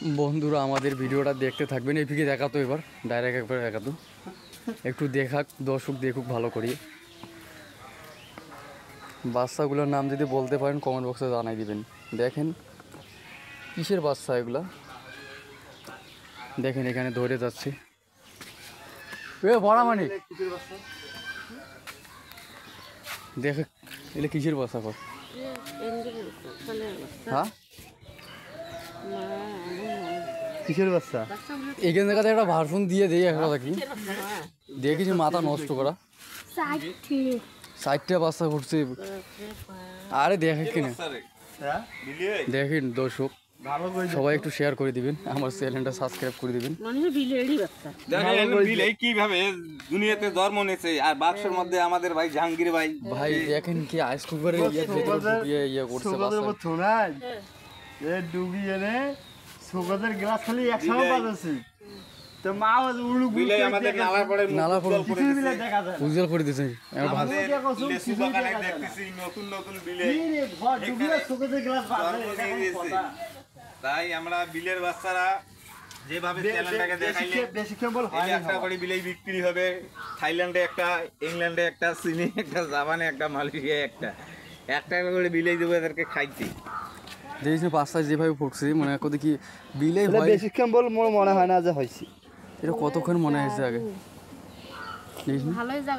বন্ধুরা আমাদের ভিডিওটা দেখতে থাকবেন। এপিকে দেখাতো এবার ডাইরেক্ট একবার দেখাতো, একটু দেখাক দর্শক দেখুক ভালো করি। বাচ্চাগুলোর নাম যদি বলতে পারেন কমেন্ট বক্সে জানাই দিবেন। দেখেন কিসের বাচ্চা এগুলা, দেখেন এখানে ধরে যাচ্ছে। এ বড়া মানে দেখে এলে কিসের বাচ্চা কর। হ্যাঁ কিসের বাচ্চা? এখান থেকে একটা ভার্সন দিয়ে দেই একটা কি দিয়ে কিছু মাথা নষ্ট করা 60টা বাচ্চা করছে। আরে দেখে কিনা দেখেন দর্শক সবাই একটু শেয়ার করে দিবেন, আমার চ্যানেলটা সাবস্ক্রাইব করে দিবেন। কিভাবে দুনিয়াতে জন্ম নিয়েছে আর বাক্সের মধ্যে আমাদের ভাই জাহাঙ্গীর ভাই ভাই দেখেন কি আইস কুকারে ইয়ে করছে ডুবি এনে সুগদের গ্লাস খালি একসময় বাজাচ্ছে তো মা উড়ু বিলাই আমাদের নালা পড়ে নালা পড়ে দেখা যায় উজ্জ্বল করে দিয়েছে। আমাদের লেসু বাগানে দেখতেছি নতুন নতুন বিলে ঘর ডুবিয়ে সুগদের গ্লাস বাজাচ্ছে। তাই আমরা বিলের বাচ্চারা যেভাবে চ্যানেলটাকে দেখাইলে বেশি কেবল হয় না। একটা করে বিলাই বিক্রি হবে থাইল্যান্ডে একটা, ইংল্যান্ডে একটা, চীনে একটা, জাপানে একটা, মালয়েশিয়ায় একটা, একটা করে বিলাই দেবো এদেরকে খাইতে। দেখছি বাচ্চা যেভাবে পড়ছে মনে হয় কি বিলে বেশি কেবল মনে হয় না যে হয়েছে। এটা কতক্ষণ মনে হয়েছে আগে ভালোই জায়গা।